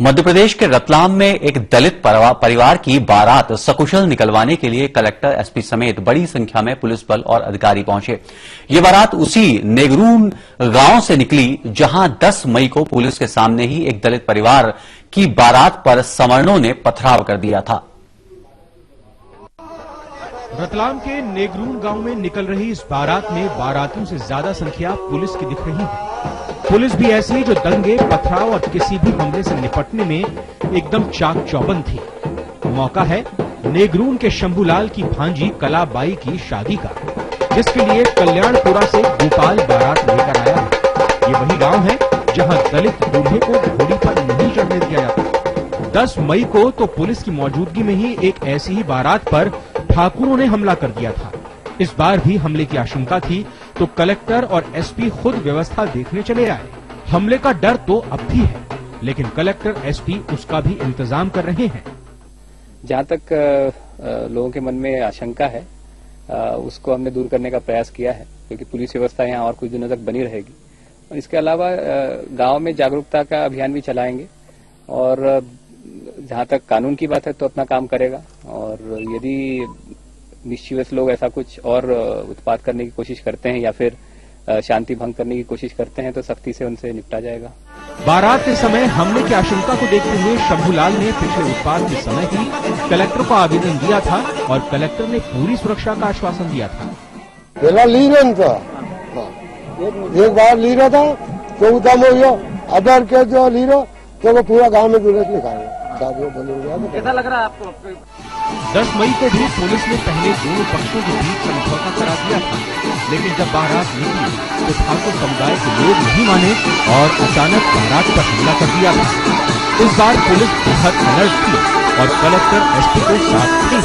मध्य प्रदेश के रतलाम में एक दलित परिवार की बारात सकुशल निकलवाने के लिए कलेक्टर, एसपी समेत बड़ी संख्या में पुलिस बल और अधिकारी पहुंचे। ये बारात उसी नेगरून गांव से निकली जहां 10 मई को पुलिस के सामने ही एक दलित परिवार की बारात पर सवर्णों ने पथराव कर दिया था। रतलाम के नेगरून गांव में निकल रही इस बारात में बारातियों से ज्यादा संख्या पुलिस की दिख रही है। पुलिस भी ऐसी जो दंगे, पथराव और किसी भी हमले से निपटने में एकदम चाक चौबंद थी। मौका है नेगरून के शंभूलाल की भांजी कलाबाई की शादी का, जिसके लिए कल्याणपुरा से गोपाल बारात लेकर आया है। ये वही गांव है जहां दलित दूल्हे को घोड़ी पर नहीं चढ़ने दिया जाता। 10 मई को तो पुलिस की मौजूदगी में ही एक ऐसी ही बारात पर ठाकुरों ने हमला कर दिया था। इस बार भी हमले की आशंका थी तो कलेक्टर और एसपी खुद व्यवस्था देखने चले आए। हमले का डर तो अब भी है, लेकिन कलेक्टर, एसपी उसका भी इंतजाम कर रहे हैं। जहां तक लोगों के मन में आशंका है उसको हमने दूर करने का प्रयास किया है, क्योंकि पुलिस व्यवस्था यहाँ और कुछ दिनों तक बनी रहेगी। और इसके अलावा गांव में जागरूकता का अभियान भी चलाएंगे और जहां तक कानून की बात है तो अपना काम करेगा, और यदि मिस्चीवियस लोग ऐसा कुछ और उत्पात करने की कोशिश करते हैं या फिर शांति भंग करने की कोशिश करते हैं तो सख्ती से उनसे निपटा जाएगा। बारात के समय हमले की आशंका को देखते हुए शंभूलाल ने पिछले उत्पात के समय ही कलेक्टर को आवेदन दिया था और कलेक्टर ने पूरी सुरक्षा का आश्वासन दिया था। एक बार ली रहा था तो अदर के जो ली रहा तो वो पूरा गाँव में पुलिस निकाला। कैसा लग रहा है आपको? 10 मई को भी पुलिस ने पहले दोनों पक्षों के बीच समझौता करा दिया था, लेकिन जब बारात निकली तो ठाकुर समुदाय के लोग नहीं माने और अचानक बारात पर हमला कर दिया था। इस बार पुलिस बहुत अलर्ट थी और कलेक्टर, एसपी को साथ थी।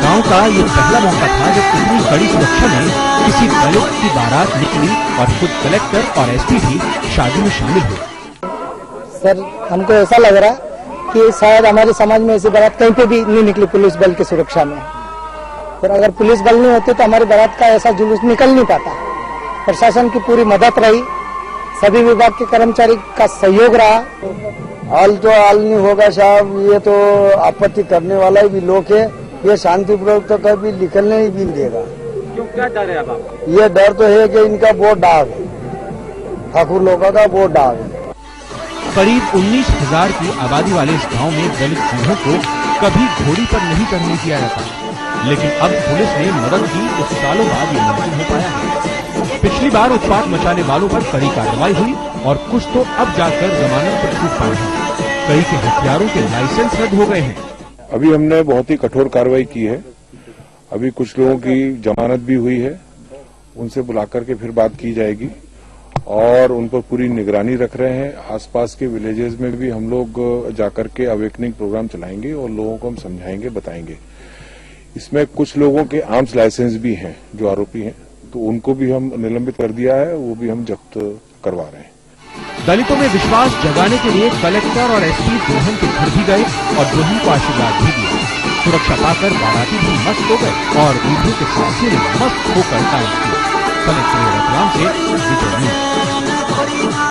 गांव का ये पहला मौका था जब इतनी कड़ी सुरक्षा में किसी दलित की बारात निकली और खुद कलेक्टर और एसपी भी शादी में शामिल हुए। सर, हमको ऐसा लग रहा है कि शायद हमारे समाज में ऐसी बारात कहीं पे भी नहीं निकली पुलिस बल की सुरक्षा में। और अगर पुलिस बल नहीं होते तो हमारी बारात का ऐसा जुलूस निकल नहीं पाता। प्रशासन की पूरी मदद रही, सभी विभाग के कर्मचारी का सहयोग रहा। हाल तो हाल नहीं होगा साहब, ये तो आपत्ति करने वाला भी लोग है, ये शांतिपूर्वक तो कभी निकलने ही भी नहीं देगा। क्यों, क्या डर है अब आपको? ये डर तो है कि इनका बहुत डाक है, ठाकुर लोगों का बहुत डाक है। करीब 19,000 की आबादी वाले इस गांव में दलित दूल्हों को कभी घोड़ी पर नहीं चढ़ने दिया जाता, लेकिन अब पुलिस ने मदद की तो सालों बाद ये मुमकिन हो पाया है। पिछली बार उत्पात मचाने वालों पर कड़ी कार्रवाई हुई और कुछ तो अब जाकर जमानत पर छूट पाए हैं। कई के हथियारों के लाइसेंस रद्द हो गए हैं। अभी हमने बहुत ही कठोर कार्रवाई की है। अभी कुछ लोगों की जमानत भी हुई है, उनसे बुलाकर के फिर बात की जाएगी और उन पर पूरी निगरानी रख रहे हैं। आसपास के विलेजेस में भी हम लोग जाकर के अवेकनिंग प्रोग्राम चलाएंगे और लोगों को हम समझाएंगे, बताएंगे। इसमें कुछ लोगों के आर्म्स लाइसेंस भी हैं जो आरोपी हैं, तो उनको भी हम निलंबित कर दिया है, वो भी हम जब्त करवा रहे हैं। दलितों में विश्वास जगाने के लिए कलेक्टर और एसपी दुल्हन के घर भी गए और दुल्हन को आशीर्वाद भी दिया। सुरक्षा पाकर बाराती भी मस्त हो गए और दूल्हे के साथी ने मस्त होकर टाइम किया। कलेक्टर रतलाम से विजय।